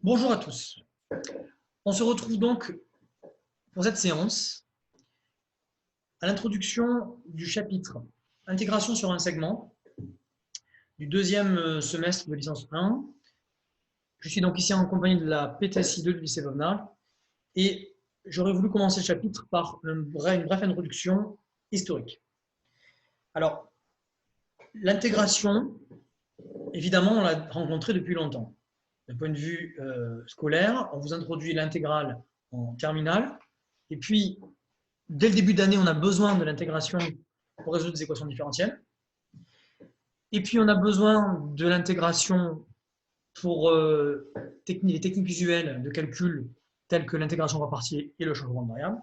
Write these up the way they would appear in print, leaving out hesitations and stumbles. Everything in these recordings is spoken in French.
Bonjour à tous. On se retrouve donc pour cette séance à l'introduction du chapitre Intégration sur un segment du deuxième semestre de licence 1. Je suis donc ici en compagnie de la PTSI 2 du lycée Vauvenargues et j'aurais voulu commencer le chapitre par une brève introduction historique. Alors, l'intégration, évidemment, on l'a rencontrée depuis longtemps. D'un point de vue scolaire, on vous introduit l'intégrale en terminale, et puis dès le début d'année, on a besoin de l'intégration pour résoudre des équations différentielles. Et puis, on a besoin de l'intégration pour les techniques visuelles de calcul telles que l'intégration par partie et le changement de variable.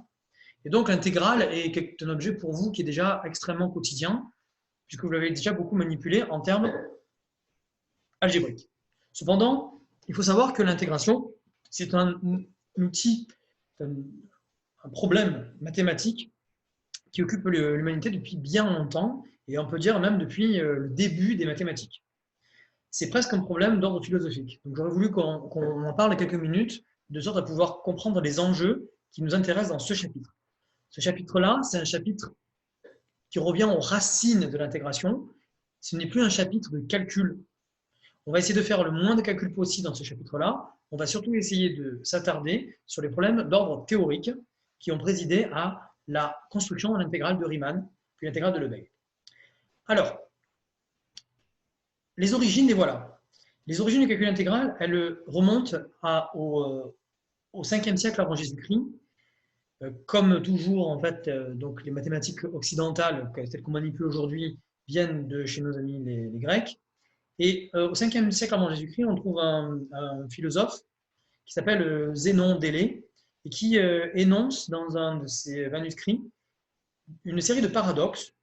Et donc, l'intégrale est un objet pour vous qui est déjà extrêmement quotidien, puisque vous l'avez déjà beaucoup manipulé en termes algébriques. Cependant, il faut savoir que l'intégration, c'est un outil, un problème mathématique qui occupe l'humanité depuis bien longtemps, et on peut dire même depuis le début des mathématiques. C'est presque un problème d'ordre philosophique. Donc j'aurais voulu qu'on en parle quelques minutes, de sorte à pouvoir comprendre les enjeux qui nous intéressent dans ce chapitre. Ce chapitre-là, c'est un chapitre qui revient aux racines de l'intégration. Ce n'est plus un chapitre de calcul. On va essayer de faire le moins de calculs possible dans ce chapitre-là. On va surtout essayer de s'attarder sur les problèmes d'ordre théorique qui ont présidé à la construction de l'intégrale de Riemann, puis l'intégrale de Lebesgue. Alors, les origines, les voilà. Les origines du calcul intégral, elles remontent au 5e siècle avant Jésus-Christ. Comme toujours, en fait, donc les mathématiques occidentales, telles qu'on manipule aujourd'hui, viennent de chez nos amis les Grecs. Et au 5e siècle avant Jésus-Christ, on trouve un philosophe qui s'appelle Zénon d'Élée et qui énonce dans un de ses manuscrits une série de paradoxes.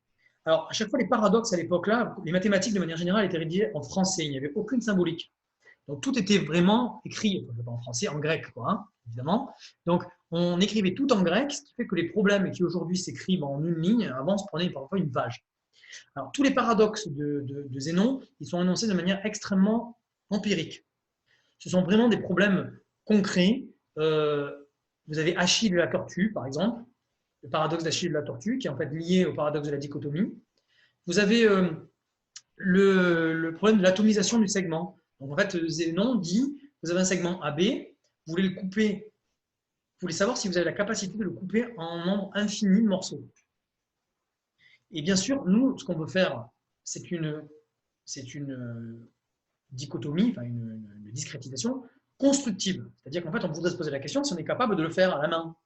Alors, à chaque fois, les paradoxes à l'époque-là, les mathématiques de manière générale étaient rédigées en français, il n'y avait aucune symbolique. Donc, tout était vraiment écrit, pas en français, en grec, quoi, hein, évidemment. Donc, on écrivait tout en grec, ce qui fait que les problèmes qui aujourd'hui s'écrivent en une ligne, avant, se prenaient parfois une page. Alors, tous les paradoxes de Zénon, ils sont énoncés de manière extrêmement empirique. Ce sont vraiment des problèmes concrets. Vous avez Achille et la tortue, par exemple, le paradoxe d'Achille et de la tortue, qui est en fait lié au paradoxe de la dichotomie. Vous avez le problème de l'atomisation du segment. Donc, en fait, Zénon dit, vous avez un segment AB, vous voulez le couper, vous voulez savoir si vous avez la capacité de le couper en un nombre infini de morceaux. Et bien sûr, nous, ce qu'on veut faire, c'est une dichotomie, enfin une discrétisation constructive. C'est-à-dire qu'en fait, on voudrait se poser la question si on est capable de le faire à la main.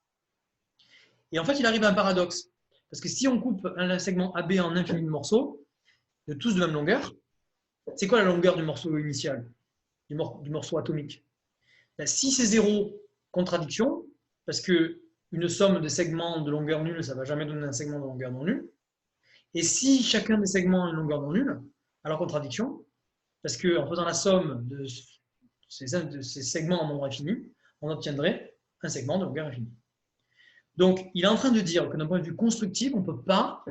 Et en fait, il arrive à un paradoxe. Parce que si on coupe un segment AB en infini de morceaux, de tous de même longueur, c'est quoi la longueur du morceau initial, du morceau atomique? Si c'est zéro, contradiction, parce qu'une somme de segments de longueur nulle, ça ne va jamais donner un segment de longueur non nulle. Et si chacun des segments a une longueur non nulle, alors contradiction, parce qu'en faisant la somme de ces segments en nombre infini, on obtiendrait un segment de longueur infinie. Donc, il est en train de dire que d'un point de vue constructif, on ne peut pas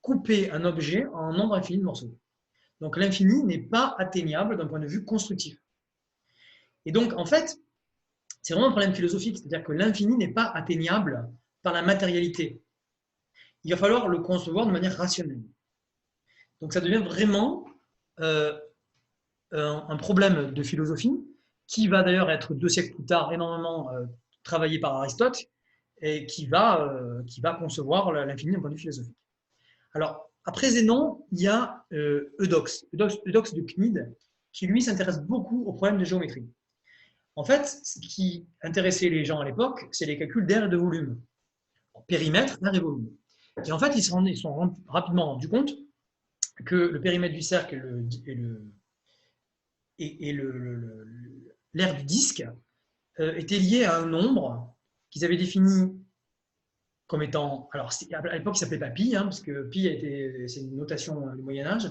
couper un objet en un nombre infini de morceaux. Donc, l'infini n'est pas atteignable d'un point de vue constructif. Et donc, en fait, c'est vraiment un problème philosophique, c'est-à-dire que l'infini n'est pas atteignable par la matérialité. Il va falloir le concevoir de manière rationnelle. Donc, ça devient vraiment un problème de philosophie qui va d'ailleurs être 2 siècles plus tard énormément travaillé par Aristote et qui va concevoir l'infini d'un point de vue philosophique. Alors, après Zénon, il y a Eudoxe de Cnide, qui lui s'intéresse beaucoup aux problèmes de géométrie. En fait, ce qui intéressait les gens à l'époque, c'est les calculs d'air et de volume. Périmètre, air et volume. Et en fait, ils se sont rapidement rendus compte que le périmètre du cercle et l'aire du disque étaient liés à un nombre qu'ils avaient défini comme étant, alors à l'époque il s'appelait pas pi, hein, parce que pi c'est une notation du Moyen-Âge,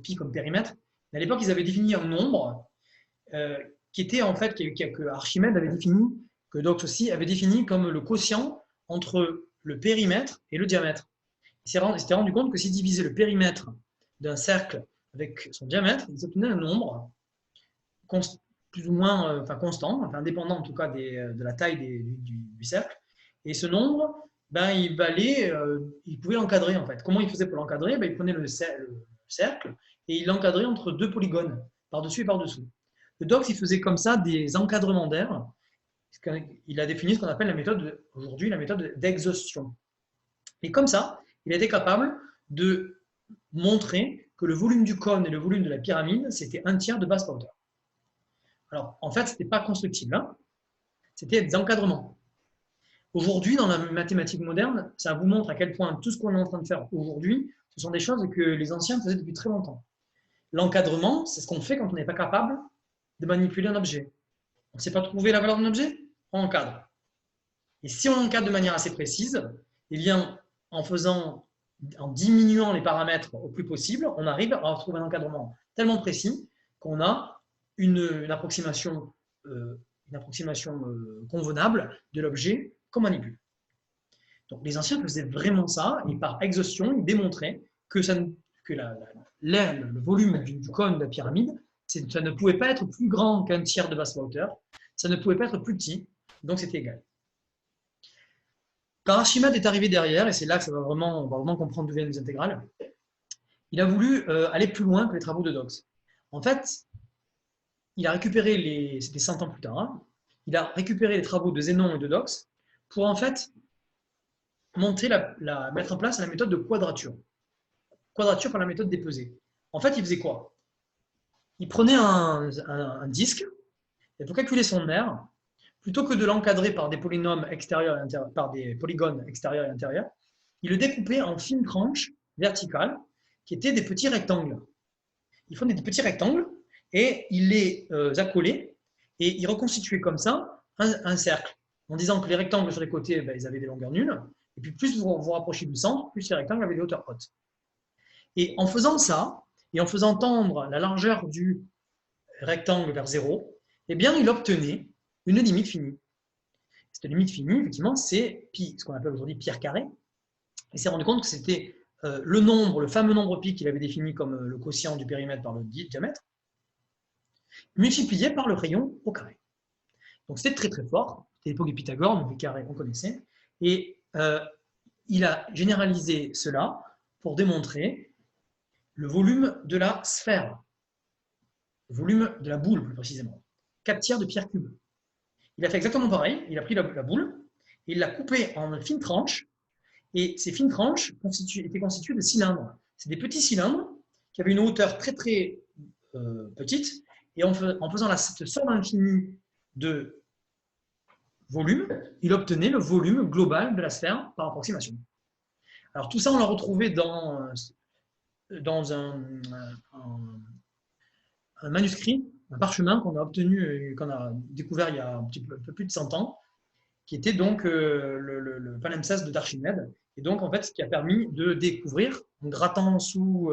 pi comme périmètre, mais à l'époque ils avaient défini un nombre qui était en fait, que Archimède avait défini, que Eudoxe aussi avait défini comme le quotient entre le périmètre et le diamètre. Il s'était rendu compte que s'il divisait le périmètre d'un cercle avec son diamètre, ils obtenaient un nombre plus ou moins constant, enfin indépendant en tout cas de la taille du cercle. Et ce nombre, ben, il pouvait l'encadrer en fait. Comment il faisait pour l'encadrer? Ben, il prenait le cercle et il l'encadrait entre deux polygones, par-dessus et par-dessous. Le Dox, il faisait comme ça des encadrements d'air. Il a défini ce qu'on appelle aujourd'hui la méthode d'exhaustion. Et comme ça, il était capable de montrer que le volume du cône et le volume de la pyramide, c'était un tiers de basse hauteur. Alors, en fait, ce n'était pas constructible, hein, c'était des encadrements. Aujourd'hui, dans la mathématique moderne, ça vous montre à quel point tout ce qu'on est en train de faire aujourd'hui, ce sont des choses que les anciens faisaient depuis très longtemps. L'encadrement, c'est ce qu'on fait quand on n'est pas capable de manipuler un objet. On ne sait pas trouver la valeur d'un objet, on encadre. Et si on encadre de manière assez précise, eh bien, en diminuant les paramètres au plus possible, on arrive à retrouver un encadrement tellement précis qu'on a une approximation convenable de l'objet qu'on manipule. Donc les anciens faisaient vraiment ça, et par exhaustion, ils démontraient que le volume du cône de la pyramide, ça ne pouvait pas être plus grand qu'un tiers de basse hauteur, ça ne pouvait pas être plus petit, donc c'était égal. Quand Archimède est arrivé derrière, et c'est là que on va vraiment comprendre d'où viennent les intégrales, il a voulu aller plus loin que les travaux de Dox. En fait, il a récupéré, c'était 100 ans plus tard, hein, il a récupéré les travaux de Zénon et de Dox pour en fait mettre en place la méthode de quadrature. Quadrature par la méthode des pesées. En fait, il faisait quoi? Il prenait un disque, et pour calculer son aire, plutôt que de l'encadrer par des polygones extérieurs et intérieurs, il le découpait en fines tranches verticales qui étaient des petits rectangles. Il prenait des petits rectangles et il les accolait et il reconstituait comme ça un cercle en disant que les rectangles sur les côtés, ben, ils avaient des longueurs nulles, et puis plus vous vous rapprochez du centre, plus les rectangles avaient des hauteurs hautes. Et en faisant ça, et en faisant tendre la largeur du rectangle vers 0, eh bien, il obtenait une limite finie. Cette limite finie, effectivement, c'est pi, ce qu'on appelle aujourd'hui pi r carré. Il s'est rendu compte que c'était le fameux nombre pi qu'il avait défini comme le quotient du périmètre par le diamètre, multiplié par le rayon au carré. Donc c'était très très fort. C'était l'époque du Pythagore, donc le carré, on connaissait. Et il a généralisé cela pour démontrer le volume de la sphère, le volume de la boule plus précisément, 4 tiers de pierre cube. Il a fait exactement pareil, il a pris la boule, et il l'a coupée en fines tranches, et ces fines tranches étaient constituées de cylindres. C'est des petits cylindres qui avaient une hauteur très très petite, et en faisant cette somme infinie de volume, il obtenait le volume global de la sphère par approximation. Alors tout ça, on l'a retrouvé dans un manuscrit, un parchemin qu'on a obtenu, qu'on a découvert il y a un peu plus de 100 ans, qui était donc le palimpseste d'Archimède, et donc en fait ce qui a permis de découvrir, en grattant sous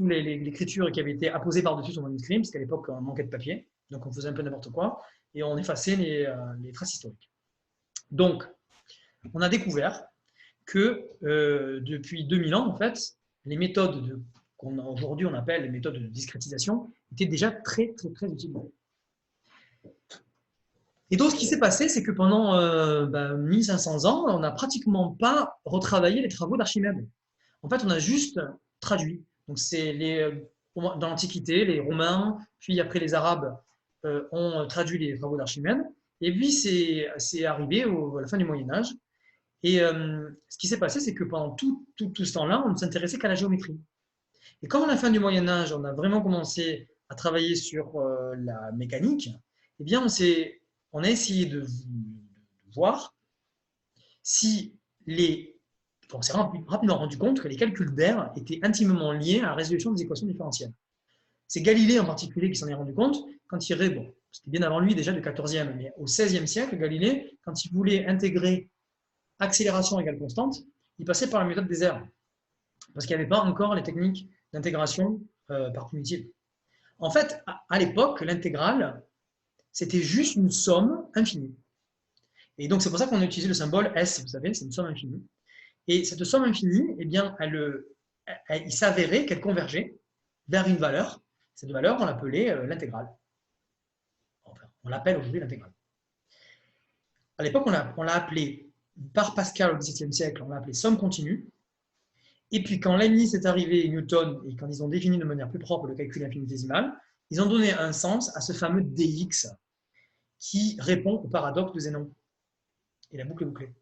l'écriture qui avait été apposée par-dessus son manuscrit, parce qu'à l'époque on manquait de papier, donc on faisait un peu n'importe quoi, et on effaçait les traces historiques. Donc, on a découvert que depuis 2000 ans, en fait, les méthodes qu'aujourd'hui on appelle les méthodes de discrétisation étaient déjà très, très, très utilisées. Et donc, ce qui s'est passé, c'est que pendant 1500 ans, on n'a pratiquement pas retravaillé les travaux d'Archimède. En fait, on a juste traduit. Donc, dans l'Antiquité, les Romains, puis après les Arabes ont traduit les travaux d'Archimède. Et puis, c'est arrivé à la fin du Moyen-Âge. Et ce qui s'est passé, c'est que pendant tout ce temps-là, on ne s'intéressait qu'à la géométrie. Et comme à la fin du Moyen-Âge, on a vraiment commencé à travailler sur la mécanique, eh bien, on a essayé de voir si on s'est rapidement rendu compte que les calculs d'air étaient intimement liés à la résolution des équations différentielles. C'est Galilée en particulier qui s'en est rendu compte quand il c'était bien avant lui déjà du XIVe, mais au XVIe siècle, Galilée, quand il voulait intégrer accélération égale constante, il passait par la méthode des airs, parce qu'il n'y avait pas encore les techniques d'intégration par primitive. En fait, à l'époque, l'intégrale, c'était juste une somme infinie. Et donc, c'est pour ça qu'on a utilisé le symbole S, vous savez, c'est une somme infinie. Et cette somme infinie, eh bien, il s'avérait qu'elle convergeait vers une valeur Cette valeur, on l'appelait l'intégrale. Enfin, on l'appelle aujourd'hui l'intégrale. À l'époque, on l'a appelé, par Pascal au XVIIe siècle, on l'a appelé somme continue. Et puis quand Leibniz est arrivé, Newton, et quand ils ont défini de manière plus propre le calcul infinitésimal, ils ont donné un sens à ce fameux dx qui répond au paradoxe de Zénon. Et la boucle est bouclée.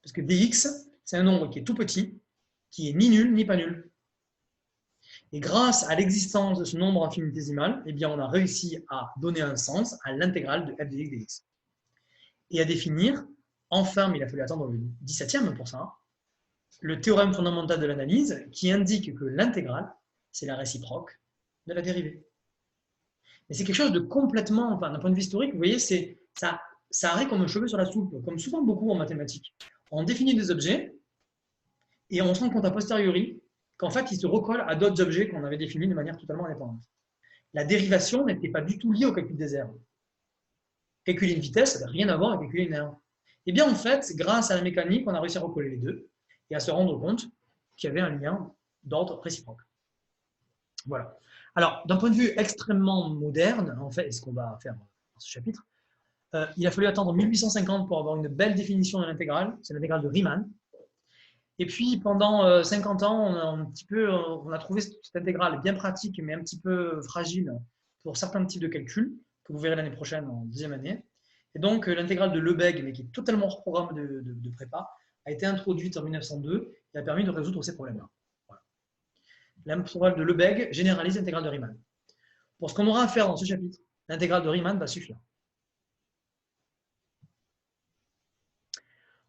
Parce que dx, c'est un nombre qui est tout petit, qui est ni nul ni pas nul. Et grâce à l'existence de ce nombre infinitésimal, eh bien, on a réussi à donner un sens à l'intégrale de f de x dx. Et à définir, enfin, mais il a fallu attendre le 17e pour ça, le théorème fondamental de l'analyse qui indique que l'intégrale, c'est la réciproque de la dérivée. Mais c'est quelque chose de complètement, enfin, d'un point de vue historique, vous voyez, ça arrive comme un cheveu sur la soupe, comme souvent beaucoup en mathématiques. On définit des objets et on se rend compte a posteriori qu'en fait, ils se recollent à d'autres objets qu'on avait définis de manière totalement indépendante. La dérivation n'était pas du tout liée au calcul des aires. Calculer une vitesse, ça n'a rien à voir avec calculer une aire. Eh bien, en fait, grâce à la mécanique, on a réussi à recoller les deux et à se rendre compte qu'il y avait un lien d'ordre réciproque. Voilà. Alors, d'un point de vue extrêmement moderne, en fait, et ce qu'on va faire dans ce chapitre, il a fallu attendre 1850 pour avoir une belle définition de l'intégrale, c'est l'intégrale de Riemann. Et puis, pendant 50 ans, on a trouvé cette intégrale bien pratique, mais un petit peu fragile pour certains types de calculs, que vous verrez l'année prochaine en deuxième année. Et donc, l'intégrale de Lebesgue, mais qui est totalement hors programme de prépa, a été introduite en 1902 et a permis de résoudre ces problèmes-là. Voilà. L'intégrale de Lebesgue généralise l'intégrale de Riemann. Pour ce qu'on aura à faire dans ce chapitre, l'intégrale de Riemann va suffire.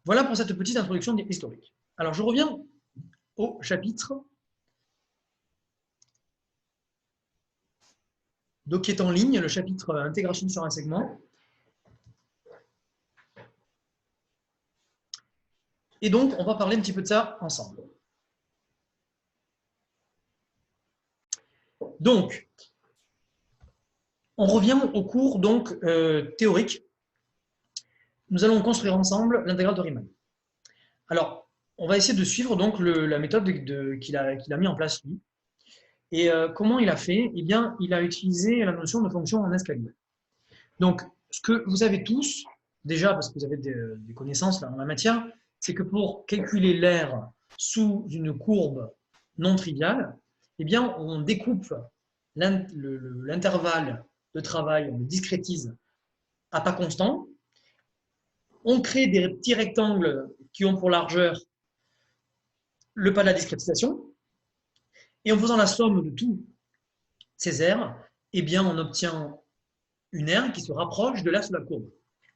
Voilà pour cette petite introduction historique. Alors, je reviens au chapitre donc, qui est en ligne, le chapitre intégration sur un segment. Et donc, on va parler un petit peu de ça ensemble. Donc, on revient au cours donc, théorique. Nous allons construire ensemble l'intégrale de Riemann. Alors, on va essayer de suivre donc la méthode qu'il a mis en place lui. Et comment il a fait? Eh bien, il a utilisé la notion de fonction en escalier. Donc, ce que vous avez tous, déjà parce que vous avez des connaissances là, en la matière, c'est que pour calculer l'aire sous une courbe non triviale, eh bien, on découpe l'intervalle de travail, on le discrétise à pas constant. On crée des petits rectangles qui ont pour largeur le pas de la discrétisation. Et en faisant la somme de tous ces aires, eh bien, on obtient une aire qui se rapproche de l'aire sous la courbe.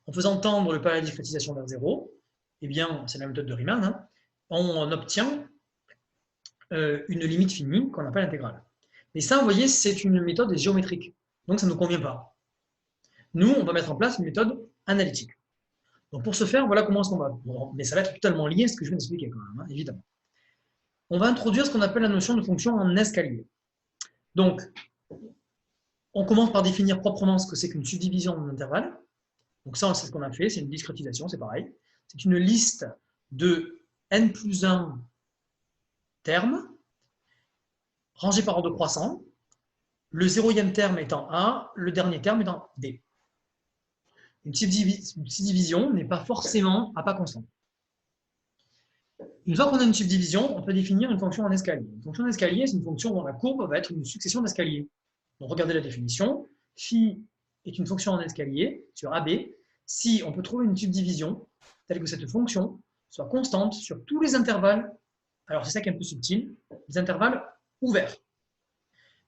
En faisant tendre le pas de la discrétisation vers 0, eh bien, c'est la méthode de Riemann, hein, on obtient une limite finie qu'on appelle intégrale. Mais ça, vous voyez, c'est une méthode géométrique. Donc, ça ne nous convient pas. Nous, on va mettre en place une méthode analytique. Donc, pour ce faire, voilà comment est-ce qu'on va. Bon, mais ça va être totalement lié à ce que je viens d'expliquer quand même, hein, évidemment. On va introduire ce qu'on appelle la notion de fonction en escalier. Donc, on commence par définir proprement ce que c'est qu'une subdivision d'un intervalle. Donc ça, c'est ce qu'on a fait, c'est une discrétisation, c'est pareil. C'est une liste de n plus 1 termes, rangés par ordre croissant, le 0e terme étant A, le dernier terme étant D. Une subdivision n'est pas forcément à pas constant. Une fois qu'on a une subdivision, on peut définir une fonction en escalier. Une fonction d'escalier, c'est une fonction dont la courbe va être une succession d'escaliers. Donc regardez la définition. Phi est une fonction en escalier sur AB si on peut trouver une subdivision telle que cette fonction soit constante sur tous les intervalles. Alors c'est ça qui est un peu subtil, les intervalles ouverts.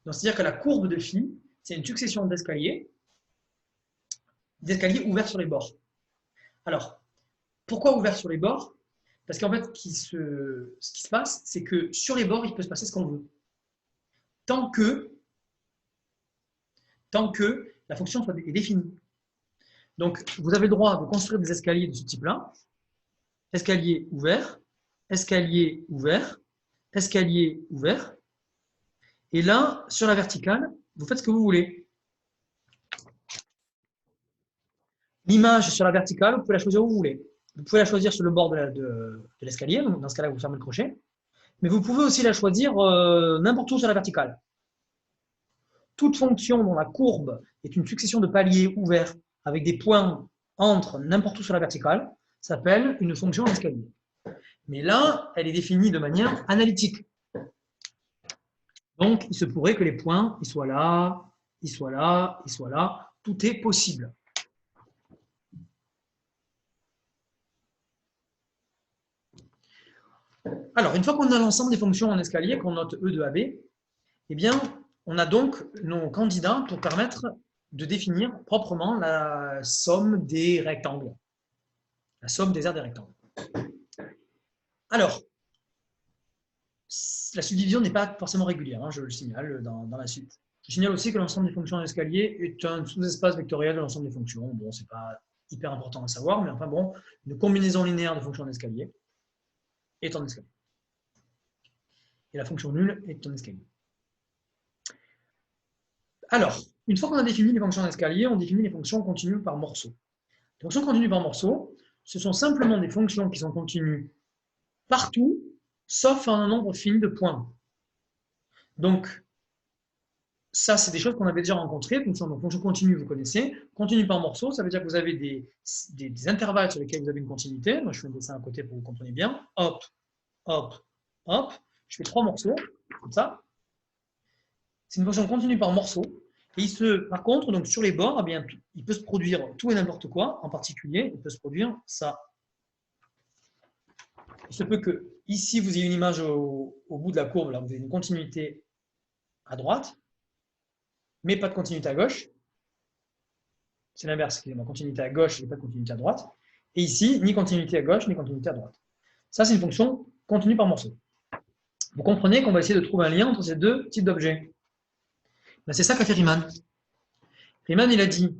Donc c'est-à-dire que la courbe de phi, c'est une succession d'escaliers ouverts sur les bords. Alors, pourquoi ouverts sur les bords? Parce qu'en fait, ce qui se passe, c'est que sur les bords, il peut se passer ce qu'on veut. Tant que la fonction est définie. Donc, vous avez le droit de construire des escaliers de ce type-là. Escalier ouvert, escalier ouvert, escalier ouvert. Et là, sur la verticale, vous faites ce que vous voulez. L'image sur la verticale, vous pouvez la choisir où vous voulez. Vous pouvez la choisir sur le bord de l'escalier, donc dans ce cas-là, vous fermez le crochet. Mais vous pouvez aussi la choisir n'importe où sur la verticale. toute fonction dont la courbe est une succession de paliers ouverts avec des points entre n'importe où sur la verticale s'appelle une fonction en escalier. Mais là, elle est définie de manière analytique. Donc, il se pourrait que les points ils soient là, ils soient là, ils soient là. Tout est possible. Alors, une fois qu'on a l'ensemble des fonctions en escalier, qu'on note E de AB, eh bien, on a donc nos candidats pour permettre de définir proprement la somme des rectangles, la somme des aires des rectangles. Alors, la subdivision n'est pas forcément régulière, hein, je le signale dans la suite. Je signale aussi que l'ensemble des fonctions en escalier est un sous-espace vectoriel de l'ensemble des fonctions. Bon, c'est pas hyper important à savoir, mais enfin bon, une combinaison linéaire de fonctions en escalier est en escalier. Et la fonction nulle est en escalier. Alors, une fois qu'on a défini les fonctions en escalier, on définit les fonctions continues par morceaux. Les fonctions continues par morceaux, ce sont simplement des fonctions qui sont continues partout, sauf un nombre fini de points. Donc, ça, c'est des choses qu'on avait déjà rencontrées. Donc, fonction continue, vous connaissez. Continue par morceaux, ça veut dire que vous avez des intervalles sur lesquels vous avez une continuité. Moi, je fais un dessin à côté pour que vous compreniez bien. Hop, hop, hop. Je fais 3 morceaux, comme ça. C'est une fonction continue par morceaux. Et par contre, donc sur les bords, eh bien, il peut se produire tout et n'importe quoi. En particulier, il peut se produire ça. Il se peut que ici, vous ayez une image au bout de la courbe. Là, vous avez une continuité à droite, mais pas de continuité à gauche. C'est l'inverse, excusez-moi, continuité à gauche et pas de continuité à droite. Et ici, ni continuité à gauche, ni continuité à droite. Ça, c'est une fonction continue par morceau. Vous comprenez qu'on va essayer de trouver un lien entre ces deux types d'objets. Ben, c'est ça qu'a fait Riemann. Riemann, il a dit,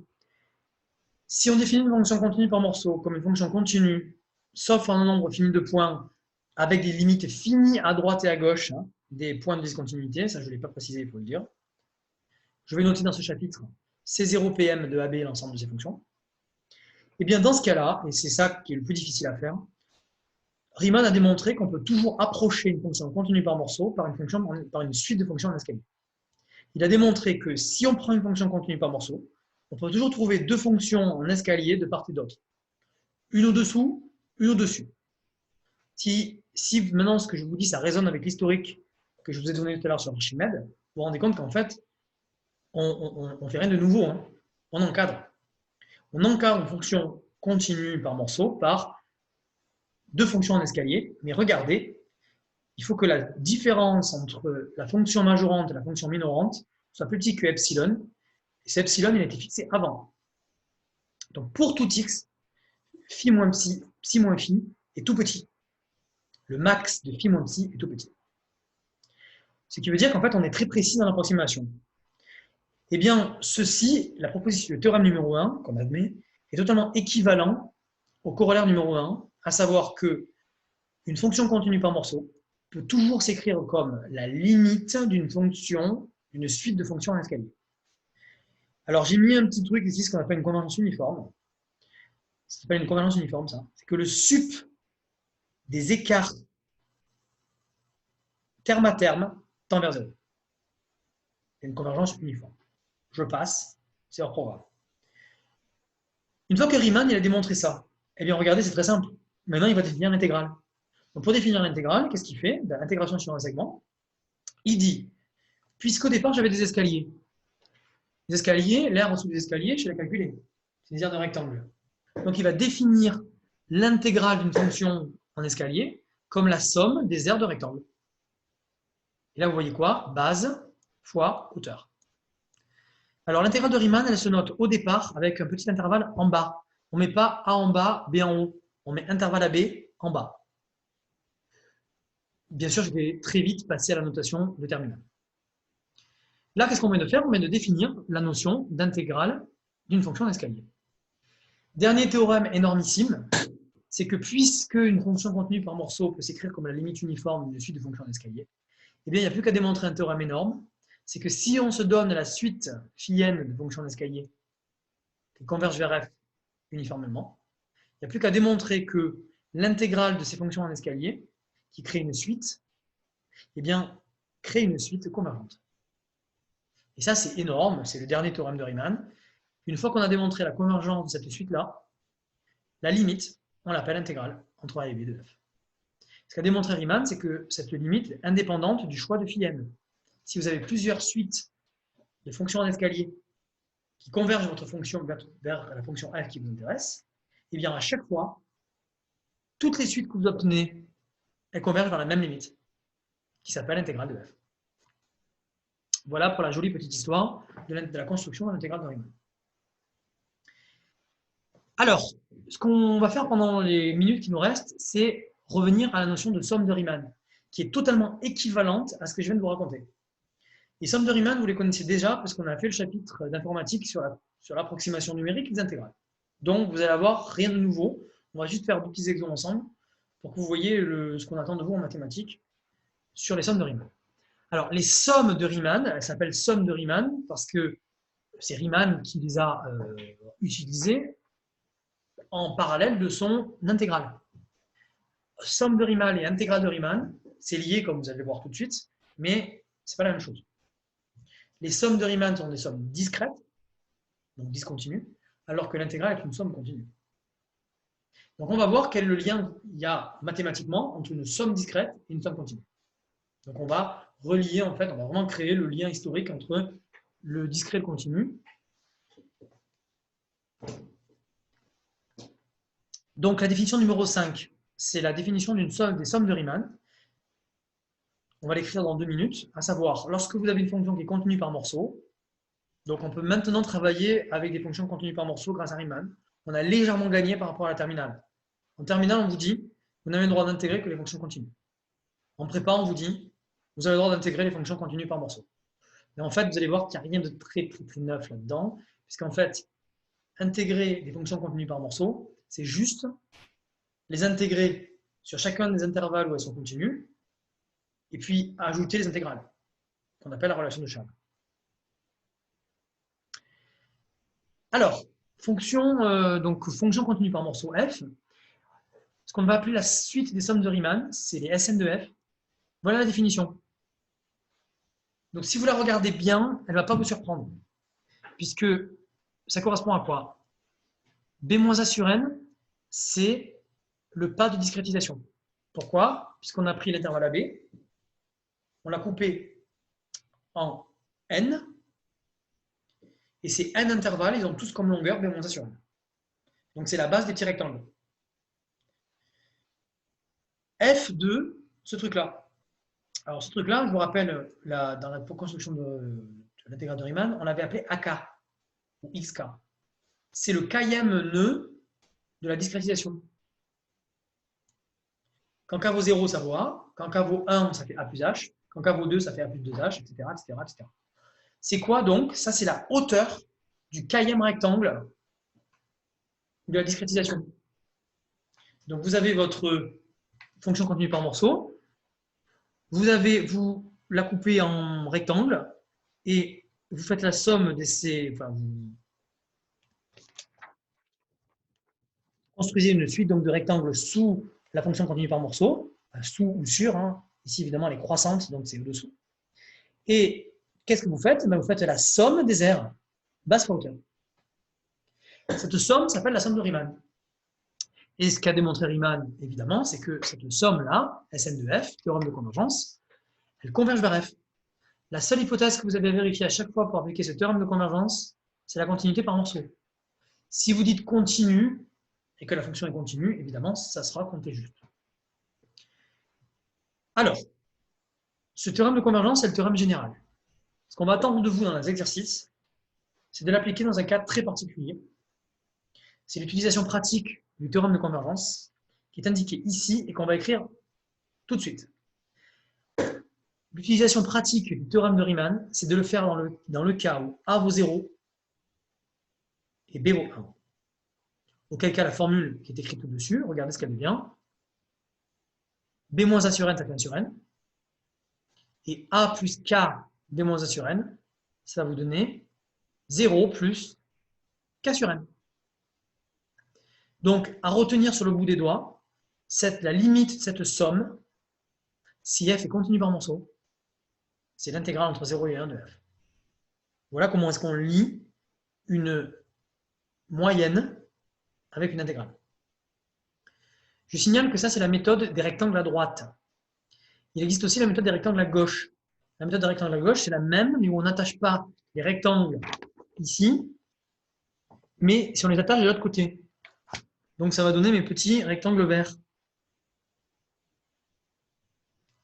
si on définit une fonction continue par morceau comme une fonction continue, sauf un nombre fini de points, avec des limites finies à droite et à gauche, hein, des points de discontinuité, ça je ne l'ai pas précisé, il faut le dire. Je vais noter dans ce chapitre C0 PM de AB l'ensemble de ces fonctions. Et bien dans ce cas-là, et c'est ça qui est le plus difficile à faire, Riemann a démontré qu'on peut toujours approcher une fonction continue par morceau par une suite de fonctions en escalier. Il a démontré que si on prend une fonction continue par morceau, on peut toujours trouver 2 fonctions en escalier de part et d'autre. Une au-dessous, une au-dessus. Si maintenant ce que je vous dis, ça résonne avec l'historique que je vous ai donné tout à l'heure sur Archimède, vous vous rendez compte qu'en fait, on ne fait rien de nouveau, hein. On encadre. On encadre une fonction continue par morceau par 2 fonctions en escalier, mais regardez, il faut que la différence entre la fonction majorante et la fonction minorante soit plus petite que epsilon, et cet epsilon, il a été fixé avant. Donc pour tout x, phi moins psi, psi moins phi est tout petit. Le max de phi moins psi est tout petit. Ce qui veut dire qu'en fait, on est très précis dans l'approximation. Eh bien, ceci, la proposition, le théorème numéro 1, qu'on admet, est totalement équivalent au corollaire numéro 1, à savoir que une fonction continue par morceau peut toujours s'écrire comme la limite d'une fonction, d'une suite de fonctions en escalier. Alors, j'ai mis un petit truc ici, ce qu'on appelle une convergence uniforme. Ça s'appelle une convergence uniforme, ça. C'est que le sup des écarts terme à terme tend vers 0. C'est une convergence uniforme. Je passe, c'est hors programme. Une fois que Riemann il a démontré ça, eh bien regardez, c'est très simple. Maintenant, il va définir l'intégrale. Donc pour définir l'intégrale, qu'est-ce qu'il fait? L'intégration sur un segment. Il dit, puisqu'au départ, j'avais des escaliers. Les escaliers, l'aire en dessous des escaliers, je l'ai calculé. C'est des aires de rectangle. Donc il va définir l'intégrale d'une fonction en escalier comme la somme des aires de rectangle. Et là, vous voyez quoi? Base fois hauteur. Alors, l'intégrale de Riemann, elle se note au départ avec un petit intervalle en bas. On ne met pas A en bas, B en haut. On met intervalle AB en bas. Bien sûr, je vais très vite passer à la notation de terminale. Là, qu'est-ce qu'on vient de faire? On vient de définir la notion d'intégrale d'une fonction d'escalier. Dernier théorème énormissime, c'est que puisque une fonction contenue par morceau peut s'écrire comme la limite uniforme d'une suite de fonctions d'escalier, eh bien, il n'y a plus qu'à démontrer un théorème énorme, c'est que si on se donne la suite phi n de fonctions d'escalier qui convergent vers f uniformément, il n'y a plus qu'à démontrer que l'intégrale de ces fonctions en escalier, qui crée une suite, eh bien, crée une suite convergente. Et ça, c'est énorme, c'est le dernier théorème de Riemann. Une fois qu'on a démontré la convergence de cette suite-là, la limite, on l'appelle intégrale entre A et B de f. Ce qu'a démontré Riemann, c'est que cette limite est indépendante du choix de phi n. Si vous avez plusieurs suites de fonctions en escalier qui convergent votre fonction vers la fonction f qui vous intéresse, et bien à chaque fois, toutes les suites que vous obtenez, elles convergent vers la même limite, qui s'appelle intégrale de f. Voilà pour la jolie petite histoire de la construction de l'intégrale de Riemann. Alors, ce qu'on va faire pendant les minutes qui nous restent, c'est revenir à la notion de somme de Riemann, qui est totalement équivalente à ce que je viens de vous raconter. Les sommes de Riemann, vous les connaissez déjà parce qu'on a fait le chapitre d'informatique sur l'approximation numérique des intégrales. Donc, vous allez avoir rien de nouveau. On va juste faire deux petits exemples ensemble pour que vous voyez ce qu'on attend de vous en mathématiques sur les sommes de Riemann. Alors, les sommes de Riemann, elles s'appellent sommes de Riemann parce que c'est Riemann qui les a utilisées en parallèle de son intégrale. Somme de Riemann et intégrale de Riemann, c'est lié comme vous allez le voir tout de suite, mais ce n'est pas la même chose. Les sommes de Riemann sont des sommes discrètes, donc discontinues, alors que l'intégrale est une somme continue. Donc on va voir quel est le lien il y a mathématiquement entre une somme discrète et une somme continue. Donc on va relier, en fait, on va vraiment créer le lien historique entre le discret et le continu. Donc la définition numéro 5, c'est la définition des sommes de Riemann. On va l'écrire dans 2 minutes, à savoir, lorsque vous avez une fonction qui est continue par morceau, donc on peut maintenant travailler avec des fonctions continues par morceau grâce à Riemann, on a légèrement gagné par rapport à la terminale. En terminale, on vous dit, vous n'avez le droit d'intégrer que les fonctions continues. En prépa, on vous dit, vous avez le droit d'intégrer les fonctions continues par morceau. Et en fait, vous allez voir qu'il n'y a rien de très neuf là-dedans, puisqu'en fait, intégrer des fonctions continues par morceau, c'est juste les intégrer sur chacun des intervalles où elles sont continues, et puis ajouter les intégrales, qu'on appelle la relation de Charles. Alors, fonction continue par morceau f, ce qu'on va appeler la suite des sommes de Riemann, c'est les Sn de f. Voilà la définition. Donc si vous la regardez bien, elle ne va pas vous surprendre, puisque ça correspond à quoi? B-A sur n, c'est le pas de discrétisation. Pourquoi? Puisqu'on a pris l'intervalle AB, on l'a coupé en n, et ces n intervalles, ils ont tous comme longueur B-A sur n. Donc c'est la base des petits rectangles. F de ce truc-là. Alors ce truc-là, je vous rappelle, dans la construction de l'intégrale de Riemann, on l'avait appelé AK, ou XK. C'est le kème nœud de la discrétisation. Quand K vaut 0, ça vaut A. Quand K vaut 1, ça fait A plus H. Quand K vaut 2, ça fait A plus 2H, etc. etc. C'est quoi donc? Ça, c'est la hauteur du kème rectangle de la discrétisation. Donc, vous avez votre fonction continue par morceau. Vous la coupez en rectangle et vous faites la somme de ces... Enfin, vous construisez une suite donc, de rectangles sous la fonction continue par morceau, sous ou sur. Hein. Ici, évidemment, elle est croissante, donc c'est au-dessous. Et qu'est-ce que vous faites? Vous faites la somme des aires, basse fois hauteur. Cette somme s'appelle la somme de Riemann. Et ce qu'a démontré Riemann, évidemment, c'est que cette somme-là, Sn de f, théorème de convergence, elle converge vers f. La seule hypothèse que vous avez vérifiée à chaque fois pour appliquer ce théorème de convergence, c'est la continuité par morceau. Si vous dites continu, et que la fonction est continue, évidemment, ça sera compté juste. Alors, ce théorème de convergence, c'est le théorème général. Ce qu'on va attendre de vous dans les exercices, c'est de l'appliquer dans un cas très particulier. C'est l'utilisation pratique du théorème de convergence qui est indiqué ici et qu'on va écrire tout de suite. L'utilisation pratique du théorème de Riemann, c'est de le faire dans le cas où A vaut 0 et B vaut 1. Auquel cas, la formule qui est écrite au-dessus, regardez ce qu'elle devient. B-A sur n, ça fait 1 sur n. Et A plus K B-A sur n, ça va vous donner 0 plus K sur n. Donc, à retenir sur le bout des doigts, la limite de cette somme, si f est continue par morceau, c'est l'intégrale entre 0 et 1 de f. Voilà comment est-ce qu'on lit une moyenne avec une intégrale. Je signale que ça, c'est la méthode des rectangles à droite. Il existe aussi la méthode des rectangles à gauche. La méthode des rectangles à gauche, c'est la même, mais où on n'attache pas les rectangles ici, mais si on les attache de l'autre côté. Donc, ça va donner mes petits rectangles verts.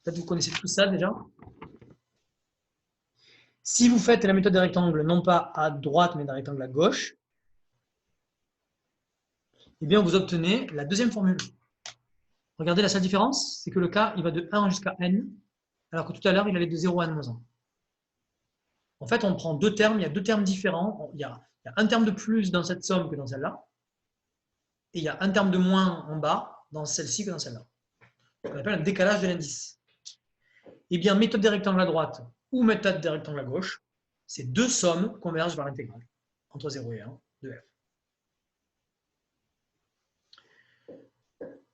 Peut-être que vous connaissez tout ça déjà. Si vous faites la méthode des rectangles, non pas à droite, mais des rectangles à gauche, eh bien, vous obtenez la deuxième formule. Regardez, la seule différence, c'est que le cas, il va de 1 jusqu'à n, alors que tout à l'heure, il allait de 0 à n-1. En fait, on prend deux termes, il y a deux termes différents. Il y a un terme de plus dans cette somme que dans celle-là, et il y a un terme de moins en bas dans celle-ci que dans celle-là. On appelle un décalage de l'indice. Eh bien, méthode des rectangles à droite ou méthode des rectangles à gauche, ces deux sommes convergent vers l'intégrale, entre 0 et 1 de f.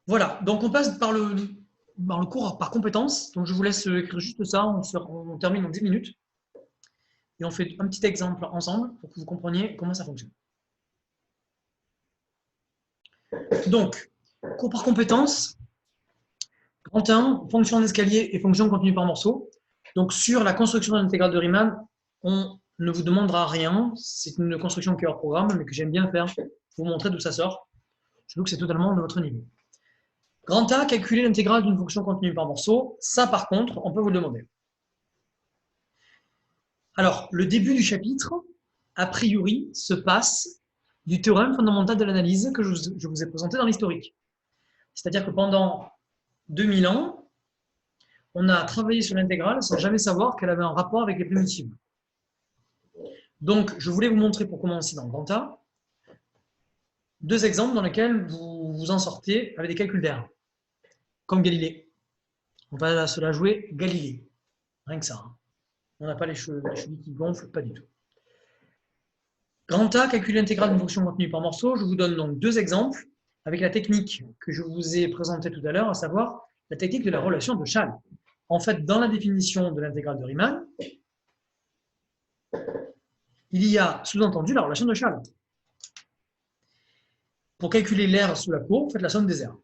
Voilà, donc on passe par le cours par compétences. Donc je vous laisse écrire juste ça, on termine en 10 minutes. Et on fait un petit exemple ensemble pour que vous compreniez comment ça fonctionne. Donc, cours par compétences, grand 1, fonction d'escalier et fonction continue par morceau. Donc sur la construction de l'intégrale de Riemann, on ne vous demandera rien. C'est une construction qui est hors programme, mais que j'aime bien faire pour vous montrer d'où ça sort. Je trouve que c'est totalement de votre niveau. Grand A, calculer l'intégrale d'une fonction continue par morceau. Ça, par contre, on peut vous le demander. Alors, le début du chapitre, a priori, se passe du théorème fondamental de l'analyse que je vous ai présenté dans l'historique. C'est-à-dire que pendant 2000 ans, on a travaillé sur l'intégrale sans jamais savoir qu'elle avait un rapport avec les primitives. Donc, je voulais vous montrer, pour commencer dans grand A, deux exemples dans lesquels vous vous en sortez avec des calculs d'air, comme Galilée. On va se la jouer Galilée, rien que ça. Hein. On n'a pas les cheveux qui gonflent, pas du tout. Grand A, calculer l'intégrale d'une fonction contenue par morceau. Je vous donne donc deux exemples avec la technique que je vous ai présentée tout à l'heure, à savoir la technique de la relation de Schall. En fait, dans la définition de l'intégrale de Riemann, il y a sous-entendu la relation de Schall. Pour calculer l'aire sous la courbe, faites la somme des aires.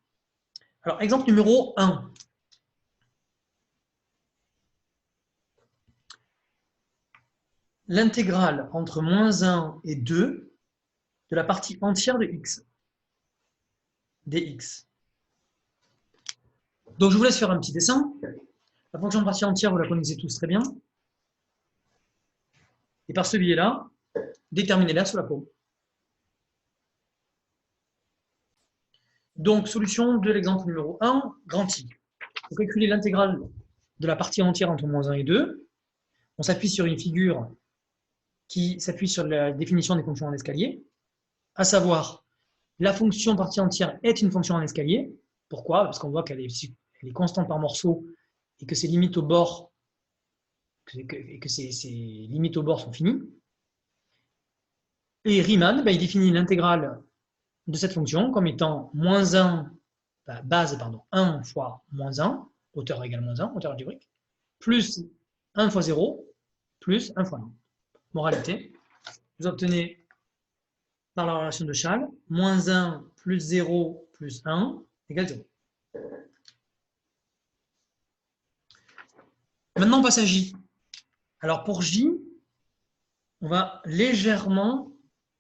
Alors, exemple numéro 1. L'intégrale entre moins 1 et 2 de la partie entière de x, dx. Donc, je vous laisse faire un petit dessin. La fonction de partie entière, vous la connaissez tous très bien. Et par ce biais-là, déterminez l'aire sous la courbe. Donc, solution de l'exemple numéro 1, grand I. Pour calculer l'intégrale de la partie entière entre moins 1 et 2, on s'appuie sur une figure qui s'appuie sur la définition des fonctions en escalier, à savoir, la fonction partie entière est une fonction en escalier. Pourquoi? Parce qu'on voit qu'elle est constante par morceau et que ses limites au bord, ses limites au bord sont finies. Et Riemann, il définit l'intégrale de cette fonction comme étant moins 1, base, 1 fois moins 1, hauteur égale moins 1, hauteur algébrique, plus 1 fois 0, plus 1 fois 1. Moralité, vous obtenez par la relation de Schall, moins 1 plus 0 plus 1 égale 0. Maintenant, on passe à J. Alors pour J, on va légèrement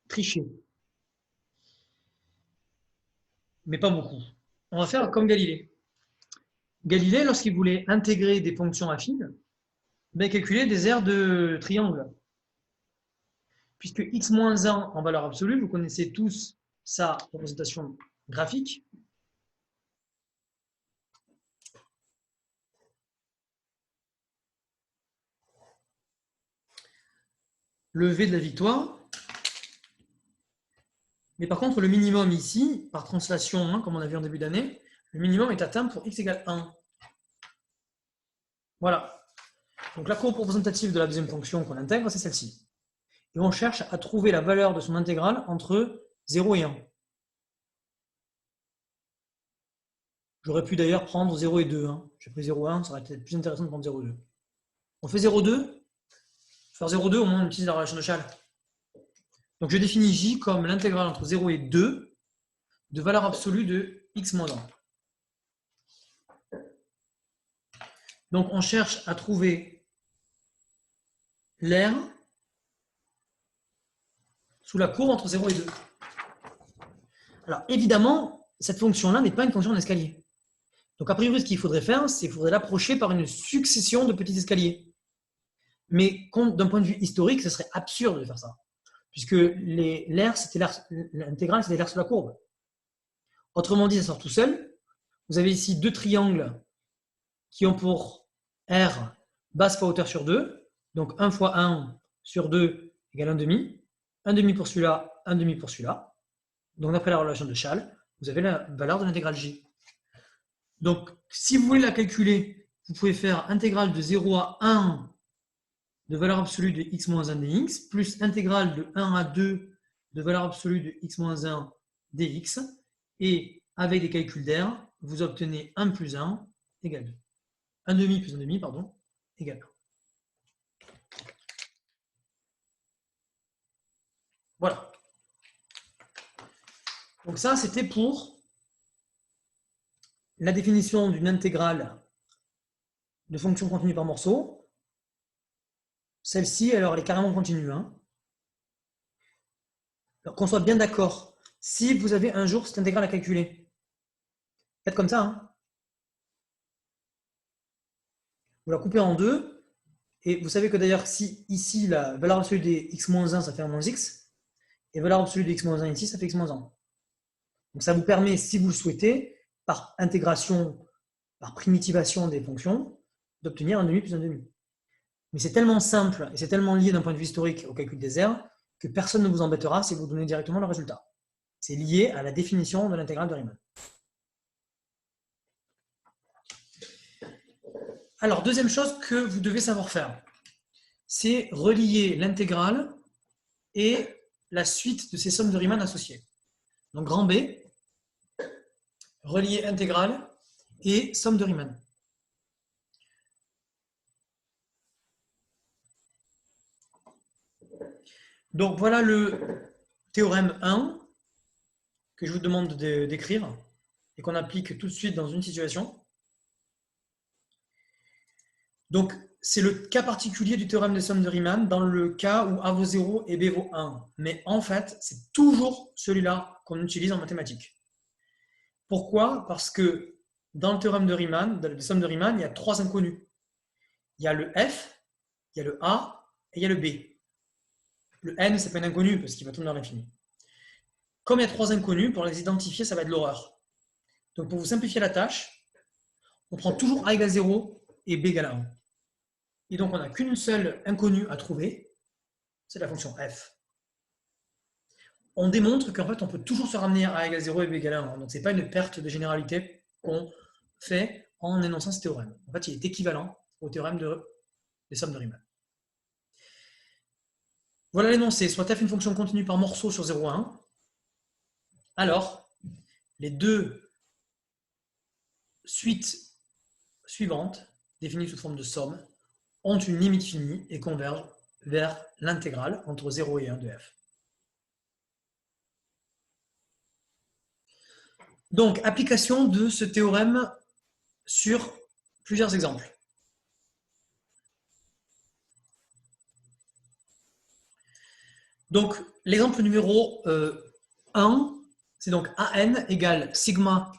tricher. Mais pas beaucoup. On va faire comme Galilée. Galilée, lorsqu'il voulait intégrer des fonctions affines, calculer des aires de triangle. Puisque x-1 en valeur absolue, vous connaissez tous sa représentation graphique. Le V de la victoire. Mais par contre, le minimum ici, par translation, comme on a vu en début d'année, le minimum est atteint pour x égale 1. Voilà. Donc la courbe représentative de la deuxième fonction qu'on intègre, c'est celle-ci. Et on cherche à trouver la valeur de son intégrale entre 0 et 1. J'aurais pu d'ailleurs prendre 0 et 2. J'ai pris 0 et 1, ça aurait été plus intéressant de prendre 0 et 2. On fait 0 et 2. Pour faire 0,2, au moins on utilise la relation de Schall. Donc je définis J comme l'intégrale entre 0 et 2 de valeur absolue de x moins 1. Donc on cherche à trouver l'air sous la courbe entre 0 et 2. Alors évidemment, cette fonction-là n'est pas une fonction d'escalier. Donc a priori, ce qu'il faudrait faire, c'est qu'il faudrait l'approcher par une succession de petits escaliers. Mais d'un point de vue historique, ce serait absurde de faire ça. Puisque l'intégrale, c'était l'air sous la courbe. Autrement dit, ça sort tout seul. Vous avez ici deux triangles qui ont pour R basse fois hauteur sur 2. Donc 1 fois 1 sur 2 égale 1 demi. 1 demi pour celui-là, 1 demi pour celui-là. Donc d'après la relation de Schall, vous avez la valeur de l'intégrale J. Donc si vous voulez la calculer, vous pouvez faire intégrale de 0 à 1 de valeur absolue de x moins 1 dx, plus intégrale de 1 à 2 de valeur absolue de x moins 1 dx, et avec des calculs d'air, vous obtenez 1 plus 1 égale 2. 1 demi plus 1 demi, pardon, égale 1. Voilà. Donc ça, c'était pour la définition d'une intégrale de fonction continue par morceau. Celle-ci, alors, elle est carrément continue. Hein. Alors qu'on soit bien d'accord, si vous avez un jour cette intégrale à calculer, faites comme ça. Hein. Vous la coupez en deux, et vous savez que d'ailleurs, si ici, la valeur absolue de x-1, ça fait 1 moins x, et valeur absolue de x-1 ici, ça fait x-1. Donc ça vous permet, si vous le souhaitez, par intégration, par primitivation des fonctions, d'obtenir 1 demi plus 1 demi. Mais c'est tellement simple et c'est tellement lié d'un point de vue historique au calcul des aires que personne ne vous embêtera si vous donnez directement le résultat. C'est lié à la définition de l'intégrale de Riemann. Alors, deuxième chose que vous devez savoir faire, c'est relier l'intégrale et la suite de ces sommes de Riemann associées. Donc, grand B, relier intégrale et somme de Riemann. Donc, voilà le théorème 1 que je vous demande d'écrire et qu'on applique tout de suite dans une situation. Donc, c'est le cas particulier du théorème de somme de Riemann dans le cas où A vaut 0 et B vaut 1. Mais en fait, c'est toujours celui-là qu'on utilise en mathématiques. Pourquoi? Parce que dans le théorème de Riemann, dans la somme de Riemann, il y a 3 inconnus. Il y a le F, il y a le A et il y a le B. Le N, ce n'est pas un inconnu parce qu'il va tourner dans l'infini. Comme il y a 3 inconnus, pour les identifier, ça va être l'horreur. Donc pour vous simplifier la tâche, on prend toujours A égale 0 et B égale 1. Et donc on n'a qu'une seule inconnue à trouver, c'est la fonction F. On démontre qu'en fait on peut toujours se ramener à A égale 0 et B égale 1. Donc ce n'est pas une perte de généralité qu'on fait en énonçant ce théorème. En fait il est équivalent au théorème des sommes de Riemann. Voilà l'énoncé, soit f une fonction continue par morceau sur 0 à 1, alors les deux suites suivantes, définies sous forme de somme, ont une limite finie et convergent vers l'intégrale entre 0 et 1 de f. Donc, application de ce théorème sur plusieurs exemples. Donc, l'exemple numéro 1, c'est donc AN égale sigma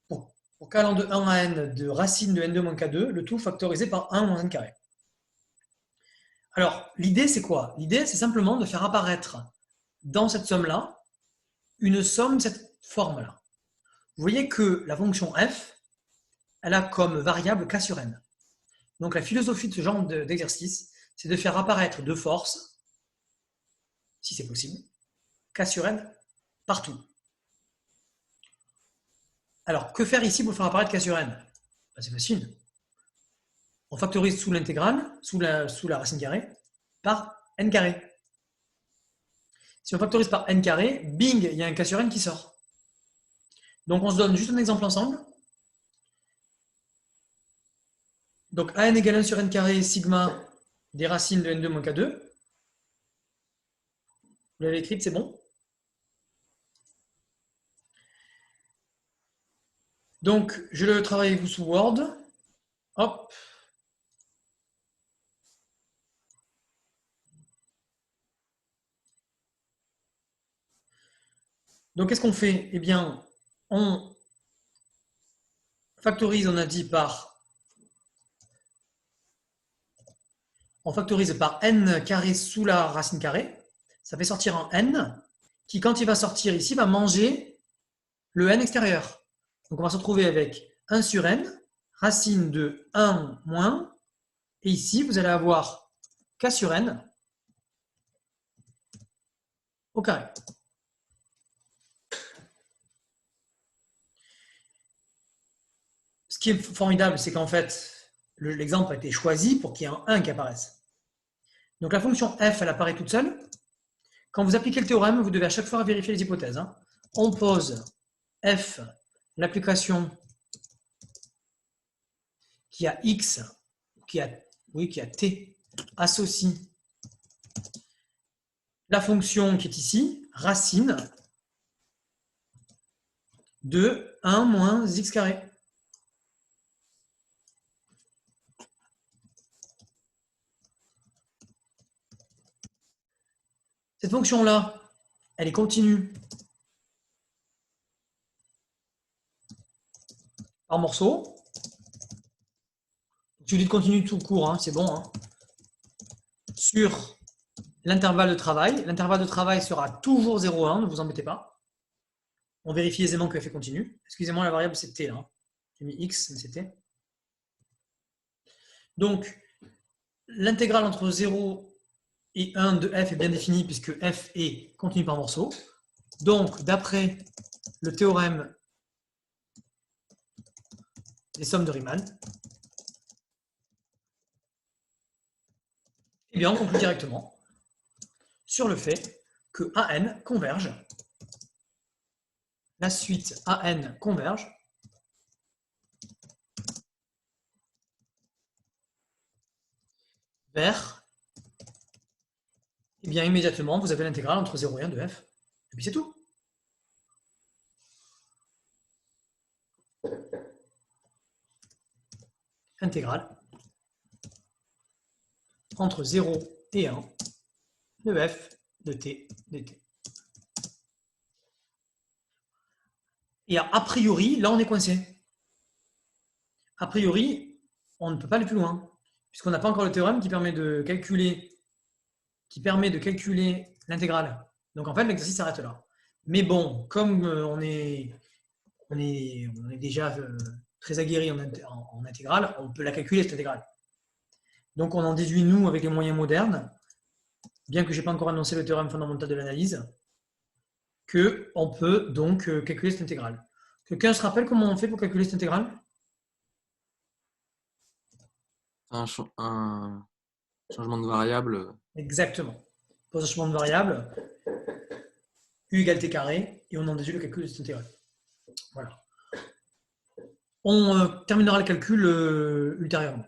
pour k allant de 1 à n de racine de n2 moins k2, le tout factorisé par 1 moins n carré. Alors, l'idée, c'est quoi? L'idée, c'est simplement de faire apparaître dans cette somme-là une somme de cette forme-là. Vous voyez que la fonction f, elle a comme variable k sur n. Donc, la philosophie de ce genre d'exercice, c'est de faire apparaître de force, si c'est possible, k sur n partout. Alors, que faire ici pour faire apparaître k sur n? Ben, c'est facile. On factorise sous l'intégrale, sous la racine carrée, par n carré. Si on factorise par n carré, bing, il y a un k sur n qui sort. Donc, on se donne juste un exemple ensemble. Donc, an égale 1 sur n carré, sigma des racines de n2 moins k2. Vous l'avez écrite, c'est bon? Donc, je le travaille avec vous sous Word. Hop. Donc, qu'est-ce qu'on fait? Eh bien, on factorise, on a dit, on factorise par n carré sous la racine carrée. Ça fait sortir un n qui, quand il va sortir ici, va manger le n extérieur. Donc, on va se retrouver avec 1 sur n, racine de 1 moins, et ici, vous allez avoir k sur n au carré. Ce qui est formidable, c'est qu'en fait, l'exemple a été choisi pour qu'il y ait un 1 qui apparaisse. Donc la fonction f, elle apparaît toute seule. Quand vous appliquez le théorème, vous devez à chaque fois vérifier les hypothèses. On pose f, l'application qui a x, qui a t, associe la fonction qui est ici, racine de 1 moins x carré. Cette fonction-là, elle est continue par morceau. Je dis de continue tout court, hein, c'est bon. Hein. Sur l'intervalle de travail. L'intervalle de travail sera toujours 0,1, ne vous embêtez pas. On vérifie aisément que f est continue. Excusez-moi, la variable c'est t. Hein. J'ai mis x, mais c'est t. Donc, l'intégrale entre 0 et 1 de f est bien définie puisque f est continue par morceau. Donc, d'après le théorème des sommes de Riemann, eh bien, on conclut directement sur le fait que AN converge, la suite AN converge vers, eh bien, immédiatement, vous avez l'intégrale entre 0 et 1 de f. Et puis c'est tout. Intégrale entre 0 et 1 de f de t dt. Et a priori, là on est coincé. A priori, on ne peut pas aller plus loin, puisqu'on n'a pas encore le théorème qui permet de calculer l'intégrale. Donc en fait, l'exercice s'arrête là. Mais bon, comme on est déjà très aguerri en intégrale, on peut la calculer cette intégrale. Donc on en déduit, nous, avec les moyens modernes, bien que je n'ai pas encore annoncé le théorème fondamental de l'analyse, qu'on peut donc calculer cette intégrale. Quelqu'un se rappelle comment on fait pour calculer cette intégrale? Un changement de variable. Exactement. Pour un changement de variable, u égale t carré, et on en déduit le calcul de cette intégrale. Voilà. On terminera le calcul ultérieurement.